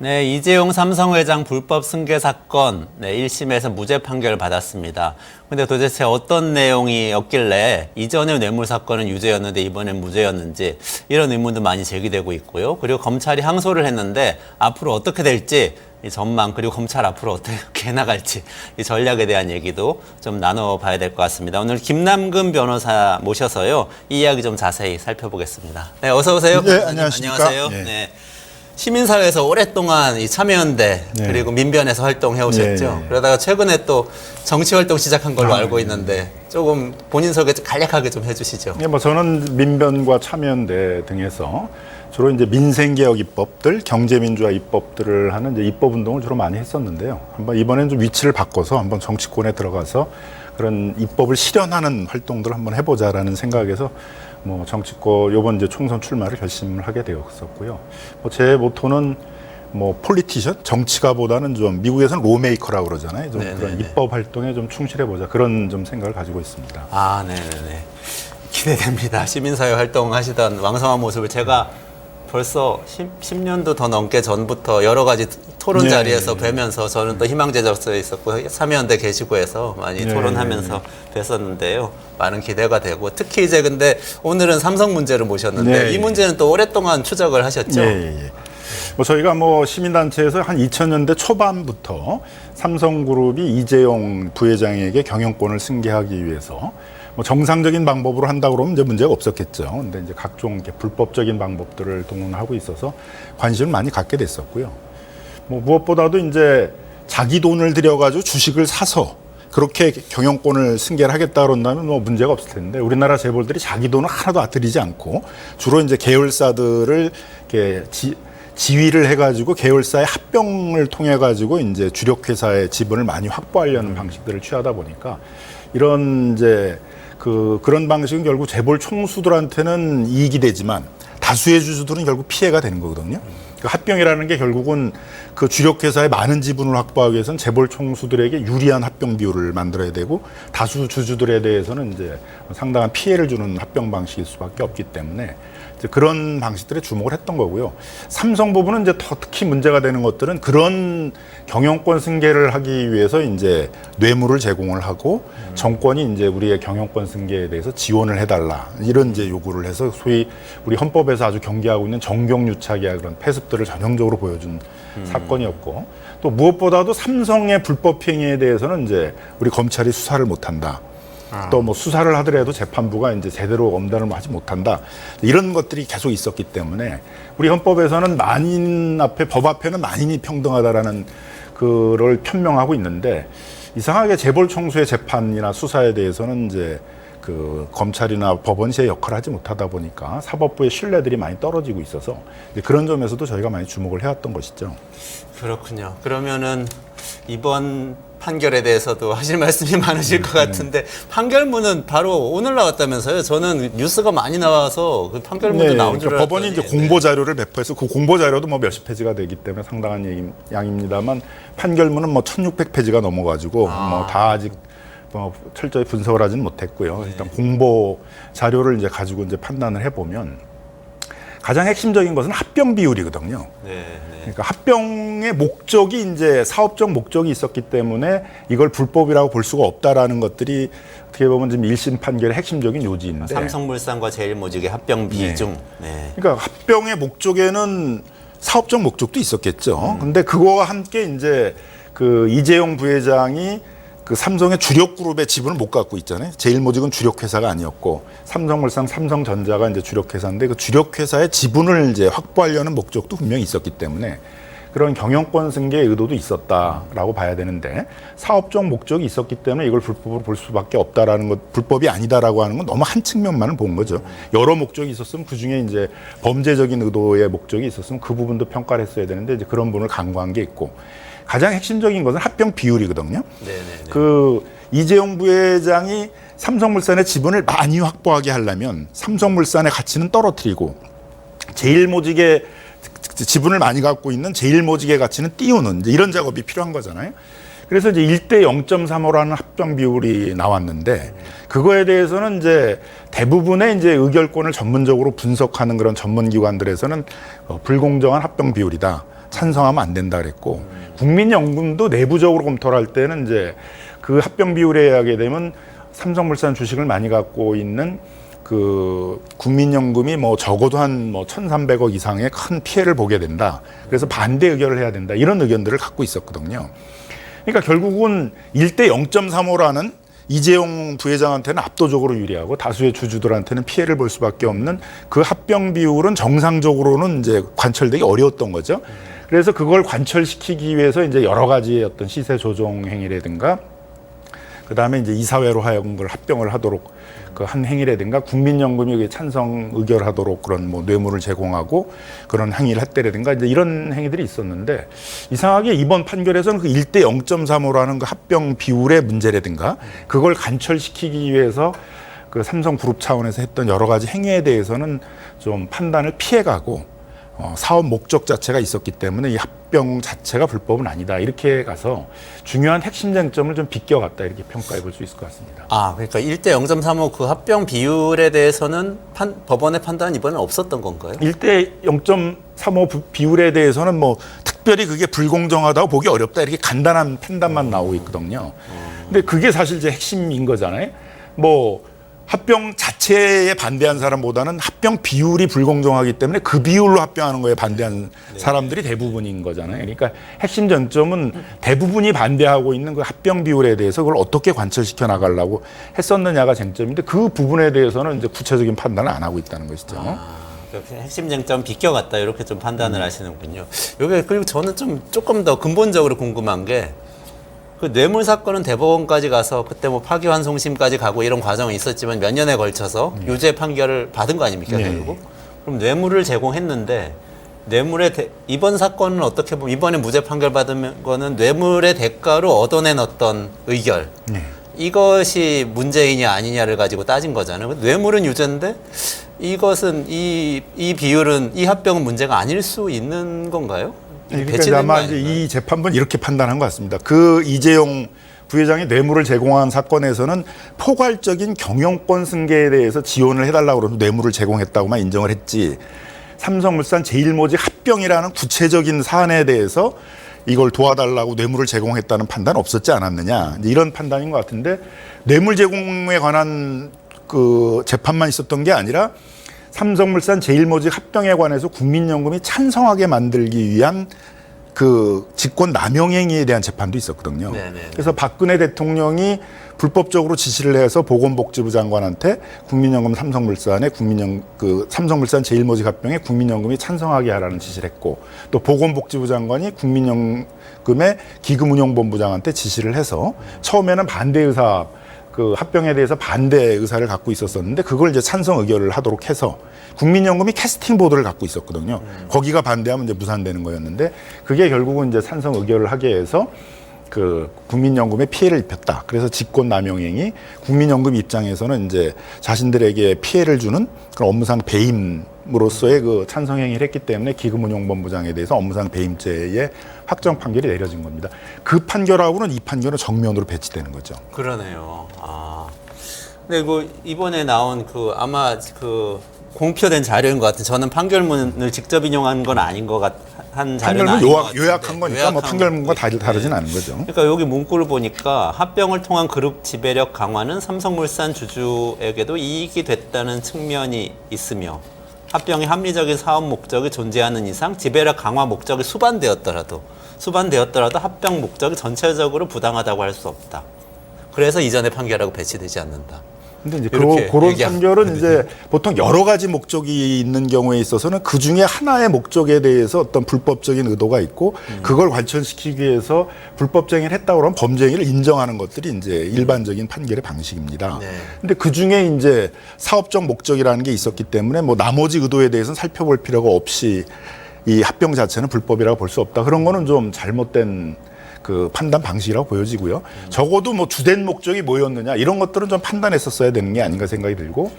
네, 이재용 삼성회장 불법 승계 사건 1심에서 무죄 판결을 받았습니다. 근데 도대체 어떤 내용이었길래 이전의 뇌물 사건은 유죄였는데 이번엔 무죄였는지 이런 의문도 많이 제기되고 있고요. 그리고 검찰이 항소를 했는데 앞으로 어떻게 될지 이 전망 그리고 검찰 앞으로 어떻게 해나갈지 이 전략에 대한 얘기도 좀 나눠봐야 될 것 같습니다. 오늘 김남근 변호사 모셔서요. 이 이야기 좀 자세히 살펴보겠습니다. 네, 어서 오세요. 네, 안녕하십니까. 안녕하세요. 네. 시민사회에서 오랫동안 이 참여연대 그리고 민변에서 활동해 오셨죠. 그러다가 최근에 또 정치활동 시작한 걸로 알고 있는데 조금 본인 소개 간략하게 좀 해주시죠. 뭐 저는 민변과 참여연대 등에서 주로 이제 민생개혁 입법들, 경제민주화 입법들을 하는 이제 입법 운동을 주로 많이 했었는데요. 한번 이번엔 좀 위치를 바꿔서 한번 정치권에 들어가서 그런 입법을 실현하는 활동들을 한번 해보자라는 생각에서 뭐 정치권 요번 이제 총선 출마를 결심을 하게 되었었고요. 뭐 제 모토는 뭐 폴리티션 정치가보다는 좀 미국에서는 로메이커라고 그러잖아요. 좀 그런 입법 활동에 좀 충실해 보자 그런 좀 생각을 가지고 있습니다. 아, 네네네. 기대됩니다. 시민사회 활동하시던 왕성한 모습을 제가 벌써 10년도 더 넘게 전부터 여러 가지 토론 자리에서 뵈면서 저는 또 희망제작소에 있었고 참여연대 계시고 해서 많이 토론하면서 뵀었는데요. 많은 기대가 되고 특히 이제 근데 오늘은 삼성 문제를 모셨는데 이 문제는 또 오랫동안 추적을 하셨죠. 뭐 저희가 뭐 시민단체에서 한 2000년대 초반부터 삼성그룹이 이재용 부회장에게 경영권을 승계하기 위해서 뭐 정상적인 방법으로 한다고 그러면 이제 문제가 없었겠죠. 근데 이제 각종 이렇게 불법적인 방법들을 동원하고 있어서 관심을 많이 갖게 됐었고요. 뭐 무엇보다도 이제 자기 돈을 들여가지고 주식을 사서 그렇게 경영권을 승계를 하겠다 그런다면 뭐 문제가 없을 텐데 우리나라 재벌들이 자기 돈을 하나도 들이지 않고 주로 이제 계열사들을 이렇게 지위를 해가지고 계열사의 합병을 통해 가지고 이제 주력 회사의 지분을 많이 확보하려는 방식들을 취하다 보니까 이런 이제 그런 방식은 결국 재벌 총수들한테는 이익이 되지만 다수의 주주들은 결국 피해가 되는 거거든요. 그 합병이라는 게 결국은 그 주력 회사의 많은 지분을 확보하기 위해서는 재벌 총수들에게 유리한 합병 비율을 만들어야 되고 다수 주주들에 대해서는 이제 상당한 피해를 주는 합병 방식일 수밖에 없기 때문에 이제 그런 방식들에 주목을 했던 거고요. 삼성 부분은 이제 더 특히 문제가 되는 것들은 그런 경영권 승계를 하기 위해서 이제 뇌물을 제공을 하고 정권이 이제 우리의 경영권 승계에 대해서 지원을 해달라 이런 이제 요구를 해서 소위 우리 헌법에서 아주 경계하고 있는 정경유착이야 그런 폐습들을 전형적으로 보여준 사건이었고 또 무엇보다도 삼성의 불법 행위에 대해서는 이제 우리 검찰이 수사를 못한다. 또 뭐 수사를 하더라도 재판부가 이제 제대로 엄단을 하지 못한다. 이런 것들이 계속 있었기 때문에 우리 헌법에서는 만인 앞에 법 앞에는 만인이 평등하다라는 그를 편명하고 있는데 이상하게 재벌 총수의 재판이나 수사에 대해서는 이제 그 검찰이나 법원이 제 역할을 하지 못하다 보니까 사법부의 신뢰들이 많이 떨어지고 있어서 그런 점에서도 저희가 많이 주목을 해왔던 것이죠. 그렇군요. 그러면은 이번 판결에 대해서도 하실 말씀이 많으실 것 같은데 판결문은 바로 오늘 나왔다면서요? 저는 뉴스가 많이 나와서 그 판결문도 나온 줄 알았더니 법원이 이제 공보 자료를 배포해서 그 공보 자료도 뭐 몇십 페이지가 되기 때문에 상당한 양입니다만 판결문은 뭐 1600페이지가 넘어가지고 뭐 다 아직 뭐 철저히 분석을 하지는 못했고요. 일단 공보 자료를 이제 가지고 이제 판단을 해보면 가장 핵심적인 것은 합병 비율이거든요. 그러니까 합병의 목적이 이제 사업적 목적이 있었기 때문에 이걸 불법이라고 볼 수가 없다라는 것들이 어떻게 보면 지금 1심 판결의 핵심적인 요지인데. 삼성물산과 제일모직의 합병 비중. 그러니까 합병의 목적에는 사업적 목적도 있었겠죠. 근데 그거와 함께 이제 그 이재용 부회장이 그 삼성의 주력 그룹의 지분을 못 갖고 있잖아요. 제일모직은 주력 회사가 아니었고 삼성물산, 삼성전자가 이제 주력 회사인데 그 주력 회사의 지분을 이제 확보하려는 목적도 분명히 있었기 때문에 그런 경영권 승계의 의도도 있었다라고 봐야 되는데 사업적 목적이 있었기 때문에 이걸 불법으로 볼 수밖에 없다라는 것, 불법이 아니다라고 하는 건 너무 한 측면만을 본 거죠. 여러 목적이 있었으면 그 중에 이제 범죄적인 의도의 목적이 있었으면 그 부분도 평가를 했어야 되는데 이제 그런 부분을 간과한 게 있고. 가장 핵심적인 것은 합병 비율이거든요. 그 이재용 부회장이 삼성물산의 지분을 많이 확보하게 하려면 삼성물산의 가치는 떨어뜨리고 제일모직의 지분을 많이 갖고 있는 제일모직의 가치는 띄우는 이제 이런 작업이 필요한 거잖아요. 그래서 이제 1대 0.35라는 합병 비율이 나왔는데 그거에 대해서는 이제 대부분의 이제 의결권을 전문적으로 분석하는 그런 전문 기관들에서는 불공정한 합병 비율이다. 찬성하면 안 된다 그랬고 국민연금도 내부적으로 검토를 할 때는 이제 그 합병 비율에 하게 되면 삼성물산 주식을 많이 갖고 있는 그 국민연금이 뭐 적어도 한 뭐 1,300억 이상의 큰 피해를 보게 된다. 그래서 반대 의결을 해야 된다. 이런 의견들을 갖고 있었거든요. 그러니까 결국은 1대 0.35라는 이재용 부회장한테는 압도적으로 유리하고 다수의 주주들한테는 피해를 볼 수밖에 없는 그 합병 비율은 정상적으로는 이제 관철되기 어려웠던 거죠. 그래서 그걸 관철시키기 위해서 이제 여러 가지의 어떤 시세 조정 행위라든가 그다음에 이제 이사회로 하여금 그걸 합병을 하도록 그 한 행위라든가 국민연금이 여기 찬성 의결하도록 그런 뭐 뇌물을 제공하고 그런 행위를 했다라든가 이제 이런 행위들이 있었는데 이상하게 이번 판결에서는 그 1대 0.35라는 그 합병 비율의 문제라든가 그걸 관철시키기 위해서 그 삼성그룹 차원에서 했던 여러 가지 행위에 대해서는 좀 판단을 피해가고 사업 목적 자체가 있었기 때문에 이 합병 자체가 불법은 아니다. 이렇게 가서 중요한 핵심 쟁점을 좀 비껴갔다. 이렇게 평가해 볼 수 있을 것 같습니다. 아, 그러니까 1대 0.35 그 합병 비율에 대해서는 법원의 판단은 이번에 없었던 건가요? 1대 0.35 비율에 대해서는 뭐 특별히 그게 불공정하다고 보기 어렵다. 이렇게 간단한 판단만 나오고 있거든요. 근데 그게 사실 이제 핵심인 거잖아요. 뭐 합병 자체에 반대한 사람보다는 합병 비율이 불공정하기 때문에 그 비율로 합병하는 거에 반대한 사람들이 대부분인 거잖아요. 그러니까 핵심 쟁점은 대부분이 반대하고 있는 그 합병 비율에 대해서 그걸 어떻게 관철시켜 나가려고 했었느냐가 쟁점인데 그 부분에 대해서는 이제 구체적인 판단을 안 하고 있다는 것이죠. 핵심 쟁점 비껴갔다 이렇게 좀 판단을 하시는군요. 여기 그리고 저는 좀 조금 더 근본적으로 궁금한 게 그 뇌물 사건은 대법원까지 가서 그때 뭐 파기환송심까지 가고 이런 과정은 있었지만 몇 년에 걸쳐서 유죄 판결을 받은 거 아닙니까 결국? 그럼 뇌물을 제공했는데 이번 사건은 어떻게 보면 이번에 무죄 판결 받은 거는 뇌물의 대가로 얻어낸 어떤 의결 이것이 문제이냐 아니냐를 가지고 따진 거잖아요. 뇌물은 유죄인데 이것은 이 비율은 이 합병은 문제가 아닐 수 있는 건가요? 그러니까 아마 이제 이 재판부는 이렇게 판단한 것 같습니다. 그 이재용 부회장이 뇌물을 제공한 사건에서는 포괄적인 경영권 승계에 대해서 지원을 해달라고 그러면 뇌물을 제공했다고만 인정을 했지 삼성물산 제일모직 합병이라는 구체적인 사안에 대해서 이걸 도와달라고 뇌물을 제공했다는 판단은 없었지 않았느냐 이런 판단인 것 같은데 뇌물 제공에 관한 그 재판만 있었던 게 아니라 삼성물산 제일모직 합병에 관해서 국민연금이 찬성하게 만들기 위한 그 직권 남용 행위에 대한 재판도 있었거든요. 그래서 박근혜 대통령이 불법적으로 지시를 해서 보건복지부 장관한테 국민연금 삼성물산에 삼성물산 제일모직 합병에 국민연금이 찬성하게 하라는 지시를 했고 또 보건복지부 장관이 국민연금의 기금운용본부장한테 지시를 해서 처음에는 반대 의사 그 합병에 대해서 반대 의사를 갖고 있었었는데 그걸 이제 찬성 의결을 하도록 해서 국민연금이 캐스팅 보드를 갖고 있었거든요. 거기가 반대하면 이제 무산되는 거였는데 그게 결국은 이제 찬성 의결을 하게 해서 그 국민연금에 피해를 입혔다. 그래서 직권남용행위 국민연금 입장에서는 이제 자신들에게 피해를 주는 그런 업무상 배임으로서의 그 찬성행위를 했기 때문에 기금운용본부장에 대해서 업무상 배임죄의 확정 판결이 내려진 겁니다. 그 판결하고는 이 판결은 정면으로 배치되는 거죠. 그러네요. 근데 이번에 나온 아마 공표된 자료인 것 같은 저는 판결문을 직접 인용한 건 아닌 것 같은 자료는 아닌 것 같은데 요약한 거니까 뭐 판결문과 다르진 않은 거죠. 그러니까 여기 문구를 보니까 합병을 통한 그룹 지배력 강화는 삼성물산 주주에게도 이익이 됐다는 측면이 있으며 합병의 합리적인 사업 목적이 존재하는 이상 지배력 강화 목적이 수반되었더라도 합병 목적이 전체적으로 부당하다고 할 수 없다. 그래서 이전의 판결하고 배치되지 않는다. 근데 이제 그런 판결은 이제 보통 여러 가지 목적이 있는 경우에 있어서는 그 중에 하나의 목적에 대해서 어떤 불법적인 의도가 있고 그걸 관철시키기 위해서 불법쟁이를 했다고 그러면 범죄행위를 인정하는 것들이 이제 일반적인 판결의 방식입니다. 근데 그 중에 이제 사업적 목적이라는 게 있었기 때문에 뭐 나머지 의도에 대해서는 살펴볼 필요가 없이 이 합병 자체는 불법이라고 볼 수 없다. 그런 거는 좀 잘못된 그 판단 방식이라고 보여지고요. 적어도 뭐 주된 목적이 뭐였느냐 이런 것들은 좀 판단했었어야 되는 게 아닌가 생각이 들고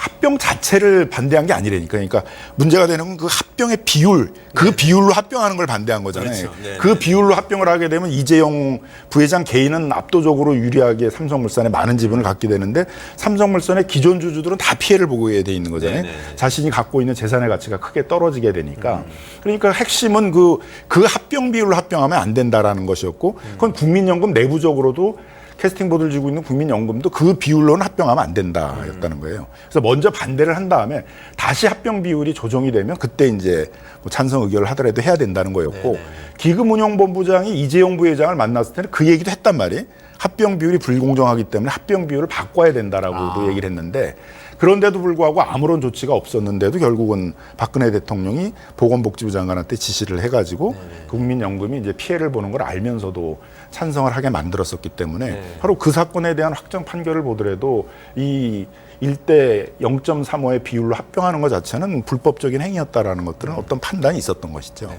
합병 자체를 반대한 게 아니라니까. 그러니까 문제가 되는 건 그 합병의 비율, 그 비율로 합병하는 걸 반대한 거잖아요. 그렇죠. 네, 그 비율로 합병을 하게 되면 이재용 부회장 개인은 압도적으로 유리하게 삼성물산에 많은 지분을 갖게 되는데 삼성물산의 기존 주주들은 다 피해를 보게 돼 있는 거잖아요. 자신이 갖고 있는 재산의 가치가 크게 떨어지게 되니까. 그러니까 핵심은 그 합병 비율로 합병하면 안 된다라는 것이었고, 그건 국민연금 내부적으로도 캐스팅 보드를 쥐고 있는 국민연금도 그 비율로는 합병하면 안 된다였다는 거예요. 그래서 먼저 반대를 한 다음에 다시 합병 비율이 조정이 되면 그때 이제 뭐 찬성 의결을 하더라도 해야 된다는 거였고, 기금운용본부장이 이재용 부회장을 만났을 때는 그 얘기도 했단 말이에요. 합병 비율이 불공정하기 때문에 합병 비율을 바꿔야 된다라고도 얘기를 했는데, 그런데도 불구하고 아무런 조치가 없었는데도 결국은 박근혜 대통령이 보건복지부 장관한테 지시를 해가지고 국민연금이 이제 피해를 보는 걸 알면서도 찬성을 하게 만들었었기 때문에 바로 그 사건에 대한 확정 판결을 보더라도 이 1대 0.35의 비율로 합병하는 것 자체는 불법적인 행위였다라는 것들은 어떤 판단이 있었던 것이죠.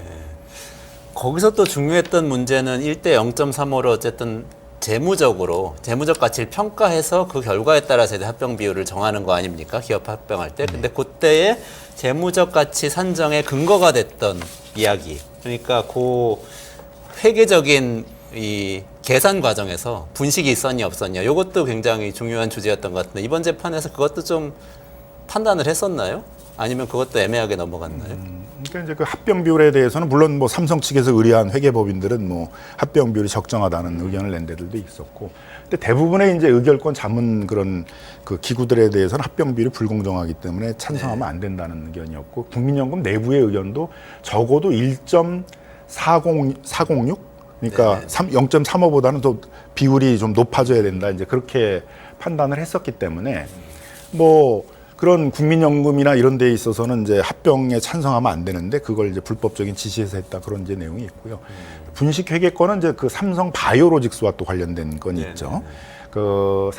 거기서 또 중요했던 문제는 1대 0.35로 어쨌든 재무적 가치를 평가해서 그 결과에 따라서 합병 비율을 정하는 거 아닙니까? 기업 합병할 때. 근데 그때의 재무적 가치 산정의 근거가 됐던 이야기. 그러니까 그 회계적인 이 계산 과정에서 분식이 있었냐 없었냐. 이것도 굉장히 중요한 주제였던 것 같은데 이번 재판에서 그것도 좀 판단을 했었나요? 아니면 그것도 애매하게 넘어갔나요? 그러니까 이제 그 합병 비율에 대해서는 물론 뭐 삼성 측에서 의뢰한 회계법인들은 뭐 합병 비율이 적정하다는 의견을 낸 데들도 있었고, 근데 대부분의 이제 의결권 자문 그런 그 기구들에 대해서는 합병 비율이 불공정하기 때문에 찬성하면 안 된다는 의견이었고, 국민연금 내부의 의견도 적어도 1.406 그러니까 0.35보다는 더 비율이 좀 높아져야 된다. 이제 그렇게 판단을 했었기 때문에 뭐 그런 국민연금이나 이런 데에 있어서는 이제 합병에 찬성하면 안 되는데 그걸 이제 불법적인 지시에서 했다. 그런 이제 내용이 있고요. 분식 회계권은 이제 그 삼성 바이오로직스와 또 관련된 건 있죠. 그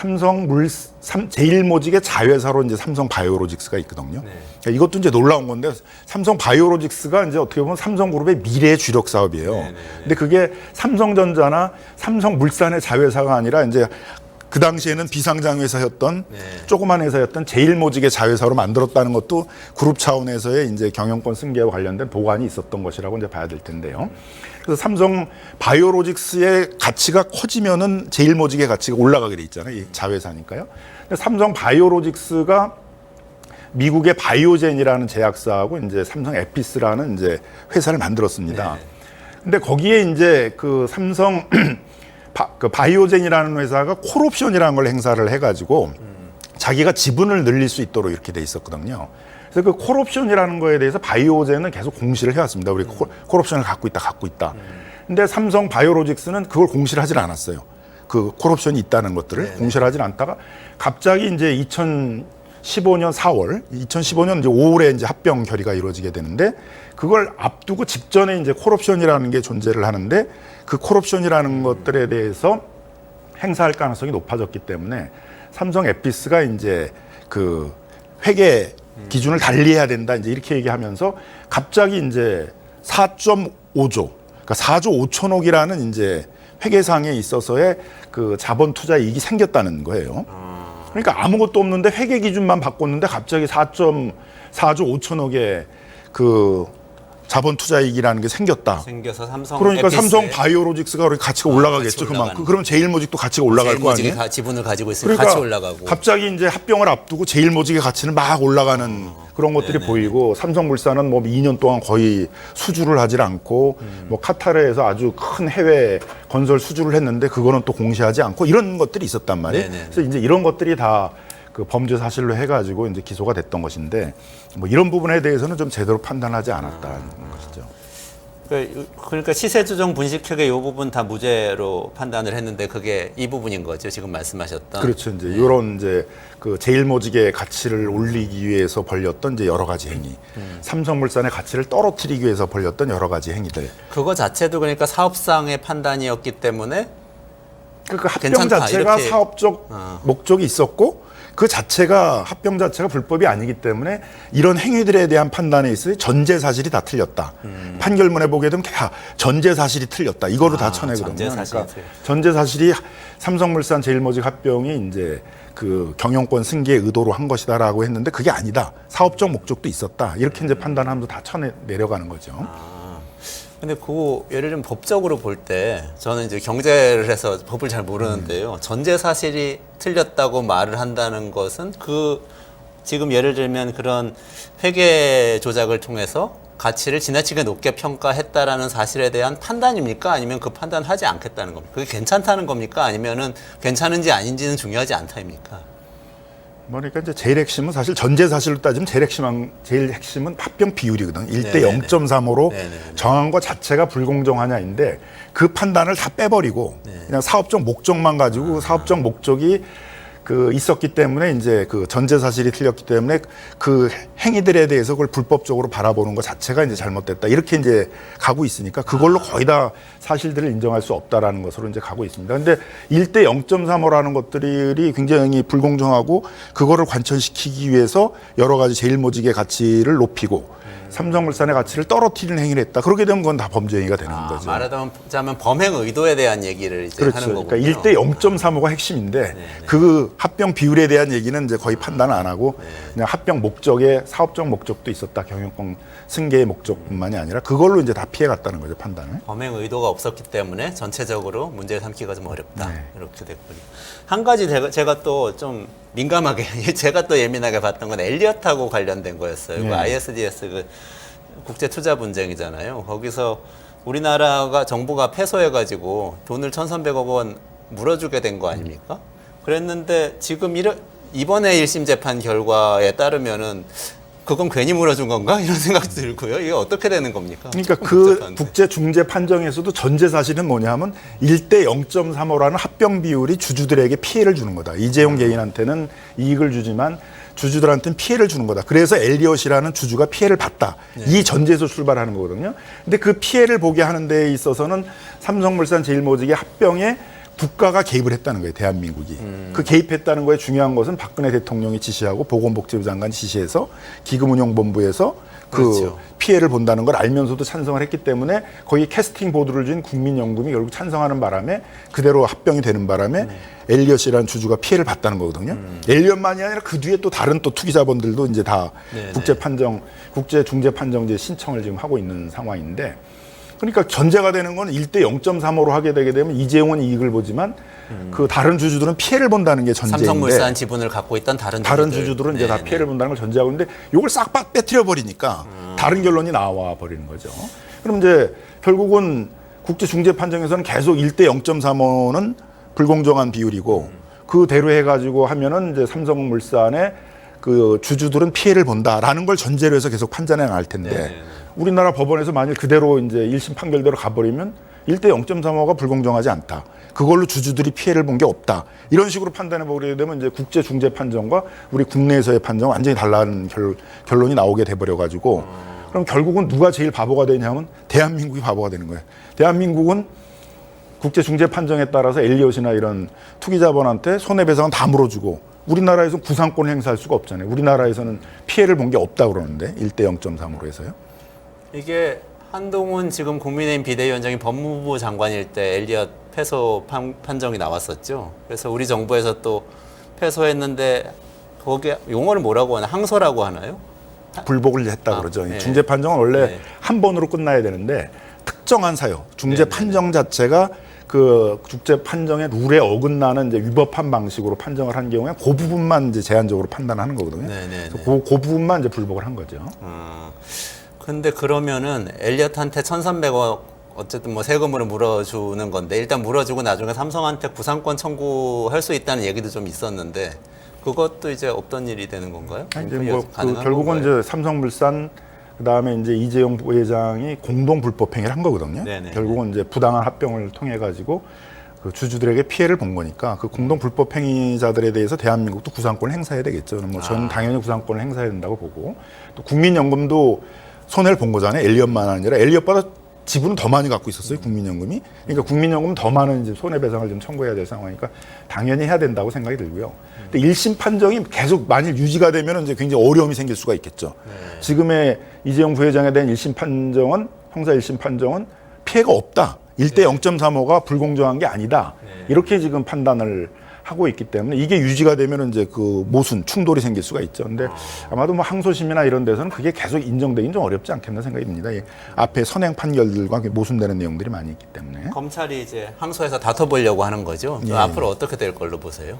제일모직의 자회사로 이제 삼성 바이오로직스가 있거든요. 그러니까 이것도 이제 놀라운 건데 삼성 바이오로직스가 이제 어떻게 보면 삼성그룹의 미래의 주력 사업이에요. 근데 그게 삼성전자나 삼성물산의 자회사가 아니라 이제 그 당시에는 비상장 회사였던 조그만 회사였던 제일모직의 자회사로 만들었다는 것도 그룹 차원에서의 이제 경영권 승계와 관련된 보관이 있었던 것이라고 이제 봐야 될 텐데요. 그래서 삼성 바이오로직스의 가치가 커지면은 제일모직의 가치가 올라가게 돼 있잖아요. 이 자회사니까요. 근데 삼성 바이오로직스가 미국의 바이오젠이라는 제약사하고 이제 삼성 에피스라는 이제 회사를 만들었습니다. 근데 거기에 이제 그 삼성 그 바이오젠이라는 회사가 콜옵션이라는 걸 행사를 해가지고 자기가 지분을 늘릴 수 있도록 이렇게 돼 있었거든요. 그래서 그 콜옵션이라는 거에 대해서 바이오젠은 계속 공시를 해왔습니다. 우리 콜옵션을 갖고 있다. 근데 삼성 바이오로직스는 그걸 공시를 하질 않았어요. 그 콜옵션이 있다는 것들을 공시를 하질 않다가 갑자기 이제 2015년 4월, 2015년 이제 5월에 이제 합병 결의가 이루어지게 되는데 그걸 앞두고 직전에 이제 콜옵션이라는 게 존재를 하는데 그 콜옵션이라는 것들에 대해서 행사할 가능성이 높아졌기 때문에 삼성 에피스가 이제 그 회계 기준을 달리해야 된다 이제 이렇게 얘기하면서 갑자기 이제 4.5조, 그러니까 4조 5천억이라는 이제 회계상에 있어서의 그 자본 투자 이익이 생겼다는 거예요. 그러니까 아무것도 없는데 회계 기준만 바꿨는데 갑자기 4.4조 5천억의 그 자본 투자 이익이라는 게 생겼다. 생겨서 삼성 그러니까 에피스에 삼성 바이오로직스가 가치가 올라가겠죠. 그만큼. 그러면 제일모직도 가치가 올라갈 거 아니에요? 제일모직이 지분을 가지고 있으니까 그러니까 같이 올라가고. 갑자기 이제 합병을 앞두고 제일모직의 가치는 막 올라가는 그런 것들이 보이고 삼성물산은 뭐 2년 동안 거의 수주를 하질 않고 뭐 카타르에서 아주 큰 해외 건설 수주를 했는데 그거는 또 공시하지 않고 이런 것들이 있었단 말이에요. 그래서 이제 이런 것들이 다 그 범죄 사실로 해가지고 이제 기소가 됐던 것인데 뭐 이런 부분에 대해서는 좀 제대로 판단하지 않았다는 것이죠. 그러니까 시세 조정 분식회계 이 부분 다 무죄로 판단을 했는데 그게 이 부분인 거죠. 지금 말씀하셨던. 그렇죠. 이제 이런 이제 그 제일모직의 가치를 올리기 위해서 벌였던 이제 여러 가지 행위, 삼성물산의 가치를 떨어뜨리기 위해서 벌였던 여러 가지 행위들. 그거 자체도 그러니까 사업상의 판단이었기 때문에 그 합병 괜찮다, 자체가 이렇게. 사업적 목적이 있었고 그 자체가 합병 자체가 불법이 아니기 때문에 이런 행위들에 대한 판단에 있어서 전제 사실이 다 틀렸다. 판결문에 보게 되면 다 전제 사실이 틀렸다. 이거로 다 쳐내거든요. 전제 사실이 그러니까 전제 사실이 삼성물산 제일모직 합병이 이제 그 경영권 승계의 의도로 한 것이다라고 했는데 그게 아니다. 사업적 목적도 있었다. 이렇게 이제 판단하면서 다 쳐내려가는 거죠. 근데 그거 예를 들면 법적으로 볼 때 저는 이제 경제를 해서 법을 잘 모르는데요. 전제 사실이 틀렸다고 말을 한다는 것은 그 지금 예를 들면 그런 회계 조작을 통해서 가치를 지나치게 높게 평가했다라는 사실에 대한 판단입니까? 아니면 그 판단하지 않겠다는 겁니까? 그게 괜찮다는 겁니까? 아니면은 괜찮은지 아닌지는 중요하지 않다입니까? 그러니까 이제 제일 핵심은 사실 전제 사실로 따지면 제일 핵심은 합병 비율이거든. 1대 네네네. 0.3으로 네네네. 정한 것 자체가 불공정하냐인데 그 판단을 다 빼버리고 그냥 사업적 목적만 가지고 사업적 목적이 그 있었기 때문에 이제 그 전제 사실이 틀렸기 때문에 그 행위들에 대해서 그걸 불법적으로 바라보는 것 자체가 이제 잘못됐다. 이렇게 이제 가고 있으니까 그걸로 거의 다 사실들을 인정할 수 없다라는 것으로 이제 가고 있습니다. 근데 1대 0.35라는 것들이 굉장히 불공정하고 그거를 관철시키기 위해서 여러 가지 제일모직의 가치를 높이고 삼성물산의 가치를 떨어뜨리는 행위를 했다. 그렇게 되면 그건 다 범죄 행위가 되는 거죠. 말하자면 범행 의도에 대한 얘기를 이제 그렇죠. 하는 거군요. 그러니까 1대 0.35가 핵심인데 그 합병 비율에 대한 얘기는 이제 거의 판단 안 하고 그냥 합병 목적에 사업적 목적도 있었다. 경영권 승계의 목적뿐만이 아니라 그걸로 이제 다 피해갔다는 거죠, 판단을. 범행 의도가 없었기 때문에 전체적으로 문제를 삼기가 좀 어렵다. 이렇게 됐군요. 한 가지 제가 또 좀 민감하게 제가 또 예민하게 봤던 건 엘리엇하고 관련된 거였어요. 그 ISDS 그 국제 투자 분쟁이잖아요. 거기서 우리나라가 정부가 패소해가지고 돈을 1,300억 원 물어주게 된 거 아닙니까? 그랬는데 지금 이번에 1심 재판 결과에 따르면은 그건 괜히 물어준 건가? 이런 생각도 들고요. 이게 어떻게 되는 겁니까? 그러니까 그 국제 중재 판정에서도 전제 사실은 뭐냐면 1대 0.35라는 합병 비율이 주주들에게 피해를 주는 거다. 이재용 개인한테는 이익을 주지만 주주들한테는 피해를 주는 거다. 그래서 엘리엇이라는 주주가 피해를 봤다. 이 전제에서 출발하는 거거든요. 근데 그 피해를 보게 하는 데 있어서는 삼성물산 제일모직의 합병에 국가가 개입을 했다는 거예요, 대한민국이. 그 개입했다는 거에 중요한 것은 박근혜 대통령이 지시하고 보건복지부 장관이 지시해서 기금운용본부에서 그렇죠. 피해를 본다는 걸 알면서도 찬성을 했기 때문에 거기 캐스팅 보드를 준 국민연금이 결국 찬성하는 바람에 그대로 합병이 되는 바람에 엘리엇이라는 주주가 피해를 봤다는 거거든요. 엘리엇만이 아니라 그 뒤에 또 다른 또 투기자본들도 이제 다 국제중재판정제 신청을 지금 하고 있는 상황인데 그러니까 전제가 되는 건 1대 0.35로 하게 되게 되면 이재용은 이익을 보지만 그 다른 주주들은 피해를 본다는 게 전제인데 삼성물산 지분을 갖고 있던 다른 주주들은 이제 다 피해를 본다는 걸 전제하고 있는데 이걸 싹 빼뜨려 버리니까 다른 결론이 나와 버리는 거죠. 그럼 이제 결국은 국제중재판정에서는 계속 1대 0.35는 불공정한 비율이고 그대로 해가지고 하면은 이제 삼성물산의 그 주주들은 피해를 본다라는 걸 전제로 해서 계속 판단해 나갈 텐데 우리나라 법원에서 만약 그대로 이제 1심 판결대로 가버리면 1대 0.35가 불공정하지 않다. 그걸로 주주들이 피해를 본 게 없다. 이런 식으로 판단해 보게 되면 이제 국제 중재 판정과 우리 국내에서의 판정 완전히 달라는 결론이 나오게 돼 버려 가지고 그럼 결국은 누가 제일 바보가 되냐면 대한민국이 바보가 되는 거예요. 대한민국은 국제 중재 판정에 따라서 엘리엇이나 이런 투기자본한테 손해배상은 다 물어주고 우리나라에서는 구상권을 행사할 수가 없잖아요. 우리나라에서는 피해를 본 게 없다 그러는데 1대 0.3으로 해서요. 이게 한동훈 지금 국민의힘 비대위원장이 법무부 장관일 때 엘리엇 패소 판정이 나왔었죠. 그래서 우리 정부에서 또 패소했는데 거기에 용어를 뭐라고 하나? 항소라고 하나요? 불복을 했다 그러죠. 중재 판정은 원래 한 번으로 끝나야 되는데 특정한 사유, 중재 판정 자체가 그 국제 판정의 룰에 어긋나는 이제 위법한 방식으로 판정을 한 경우에 그 부분만 이제 제한적으로 판단하는 거거든요. 그래서 그 부분만 이제 불복을 한 거죠. 근데 그러면은 엘리엇한테 1,300억 어쨌든 뭐 세금으로 물어주는 건데 일단 물어주고 나중에 삼성한테 구상권 청구할 수 있다는 얘기도 좀 있었는데 그것도 이제 없던 일이 되는 건가요? 이제 뭐 결국은 건가요? 이제 삼성물산 그다음에 이제 이재용 부회장이 공동 불법 행위를 한 거거든요. 결국은 이제 부당한 합병을 통해 가지고 그 주주들에게 피해를 본 거니까 그 공동 불법 행위자들에 대해서 대한민국도 구상권을 행사해야 되겠죠. 뭐 저는 당연히 구상권을 행사해야 된다고 보고 또 국민연금도 손해를 본 거잖아요. 엘리엇만 아니라 엘리엇보다 지분은 더 많이 갖고 있었어요, 국민연금이. 그러니까 국민연금 더 많은 이제 손해배상을 좀 청구해야 될 상황이니까 당연히 해야 된다고 생각이 들고요. 근데 1심 판정이 계속 만일 유지가 되면 이제 굉장히 어려움이 생길 수가 있겠죠. 지금의 이재용 부회장에 대한 1심 판정은, 형사 1심 판정은 피해가 없다. 1대 0.35가 불공정한 게 아니다. 이렇게 지금 판단을 하고 있기 때문에 이게 유지가 되면 이제 그 모순, 충돌이 생길 수가 있죠. 근데 아마도 뭐 항소심이나 이런 데서는 그게 계속 인정되긴 좀 어렵지 않겠나 생각이 듭니다. 이 앞에 선행 판결들과 모순되는 내용들이 많이 있기 때문에. 검찰이 이제 항소해서 다퉈보려고 하는 거죠. 앞으로 어떻게 될 걸로 보세요?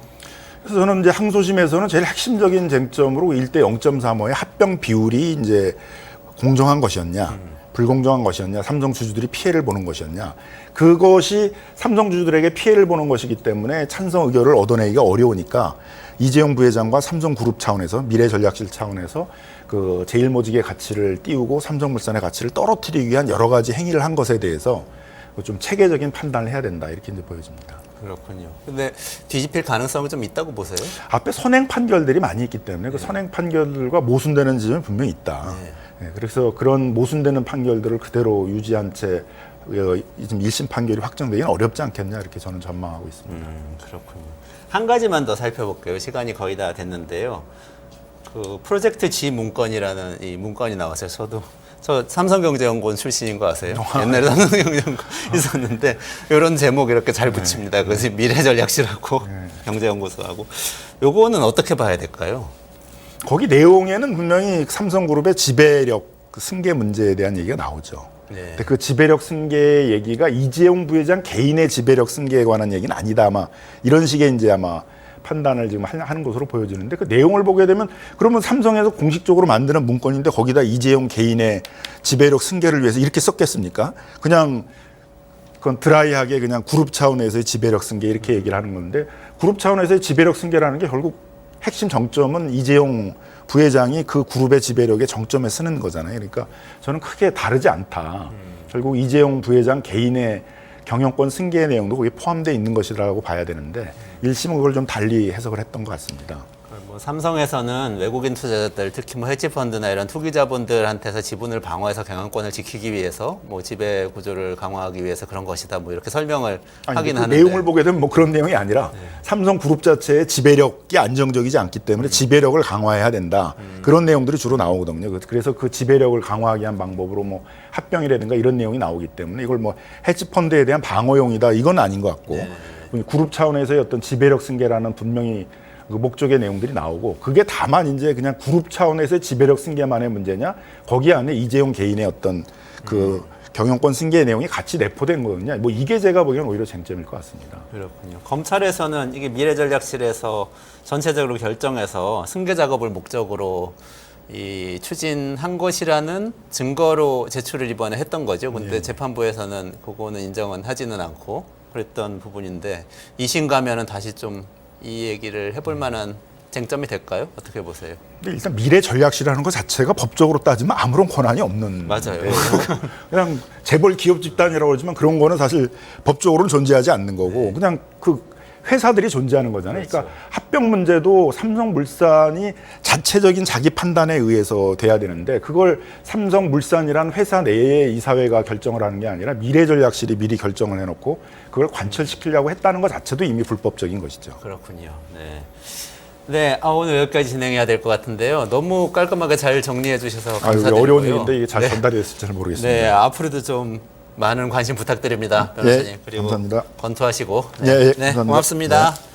그래서 저는 이제 항소심에서는 제일 핵심적인 쟁점으로 1대 0.35의 합병 비율이 이제 공정한 것이었냐. 불공정한 것이었냐, 삼성 주주들이 피해를 보는 것이었냐. 그것이 삼성 주주들에게 피해를 보는 것이기 때문에 찬성 의결을 얻어내기가 어려우니까 이재용 부회장과 삼성그룹 차원에서 미래전략실 차원에서 그 제일모직의 가치를 띄우고 삼성물산의 가치를 떨어뜨리기 위한 여러 가지 행위를 한 것에 대해서 좀 체계적인 판단을 해야 된다 이렇게 이제 보여집니다. 그렇군요. 근데 뒤집힐 가능성은 좀 있다고 보세요? 앞에 선행 판결들이 많이 있기 때문에 그 선행 판결들과 모순되는 지점이 분명히 있다. 네, 그래서 그런 모순되는 판결들을 그대로 유지한 채 지금 1심 판결이 확정되기는 어렵지 않겠냐 이렇게 저는 전망하고 있습니다. 그렇군요. 한 가지만 더 살펴볼게요. 시간이 거의 다 됐는데요. 그 프로젝트 G 문건이라는 이 문건이 나왔어요. 저 삼성경제연구원 출신인 거 아세요? 옛날에 삼성경제연구원 있었는데 이런 제목 이렇게 잘 붙입니다. 그래서 미래전략실하고 경제연구소하고 요거는 어떻게 봐야 될까요? 거기 내용에는 분명히 삼성그룹의 지배력 그 승계 문제에 대한 얘기가 나오죠. 근데 그 지배력 승계 얘기가 이재용 부회장 개인의 지배력 승계에 관한 얘기는 아니다. 아마 이런 식의 이제 아마 판단을 지금 하는 것으로 보여지는데 그 내용을 보게 되면 그러면 삼성에서 공식적으로 만드는 문건인데 거기다 이재용 개인의 지배력 승계를 위해서 이렇게 썼겠습니까? 그냥 그건 드라이하게 그냥 그룹 차원에서의 지배력 승계 이렇게 얘기를 하는 건데 그룹 차원에서의 지배력 승계라는 게 결국 핵심 정점은 이재용 부회장이 그 그룹의 지배력의 정점에 쓰는 거잖아요. 그러니까 저는 크게 다르지 않다. 결국 이재용 부회장 개인의 경영권 승계의 내용도 거기에 포함되어 있는 것이라고 봐야 되는데 1심은 그걸 좀 달리 해석을 했던 것 같습니다. 뭐 삼성에서는 외국인 투자자들 특히 뭐 헤지펀드나 이런 투기자본들한테서 지분을 방어해서 경영권을 지키기 위해서 뭐 지배 구조를 강화하기 위해서 그런 것이다 뭐 이렇게 설명을 하긴 그 하는데 내용을 보게 되면 뭐 그런 내용이 아니라 삼성그룹 자체의 지배력이 안정적이지 않기 때문에 지배력을 강화해야 된다 그런 내용들이 주로 나오거든요. 그래서 그 지배력을 강화하기 위한 방법으로 뭐 합병이라든가 이런 내용이 나오기 때문에 이걸 뭐 헤지펀드에 대한 방어용이다 이건 아닌 것 같고 그룹 차원에서의 어떤 지배력 승계라는 분명히 그 목적의 내용들이 나오고 그게 다만 이제 그냥 그룹 차원에서의 지배력 승계만의 문제냐 거기 안에 이재용 개인의 어떤 그 경영권 승계의 내용이 같이 내포된 거냐 뭐 이게 제가 보기에는 오히려 쟁점일 것 같습니다. 그렇군요. 검찰에서는 이게 미래전략실에서 전체적으로 결정해서 승계 작업을 목적으로 이 추진한 것이라는 증거로 제출을 이번에 했던 거죠. 근데 재판부에서는 그거는 인정은 하지는 않고 그랬던 부분인데 2심 가면은 다시 좀 이 얘기를 해볼 만한 쟁점이 될까요? 어떻게 보세요? 근데 일단 미래전략실이라는 것 자체가 법적으로 따지면 아무런 권한이 없는 맞아요. 그냥 재벌 기업 집단이라고 그러지만 그런 거는 사실 법적으로는 존재하지 않는 거고 그냥 그 회사들이 존재하는 거잖아요. 그러니까 합병 문제도 삼성물산이 자체적인 자기 판단에 의해서 돼야 되는데 그걸 삼성물산이란 회사 내에 이사회가 결정을 하는 게 아니라 미래전략실이 미리 결정을 해놓고 그걸 관철시키려고 했다는 것 자체도 이미 불법적인 것이죠. 그렇군요. 네. 네, 오늘 여기까지 진행해야 될 것 같은데요. 너무 깔끔하게 잘 정리해 주셔서 감사드리고요. 어려운 일인데 이게 잘 전달이 됐을지 잘 모르겠습니다. 네, 앞으로도 좀 많은 관심 부탁드립니다, 변호사님. 그리고 감사합니다. 검토하시고. 예, 네, 감사합니다. 고맙습니다. 네.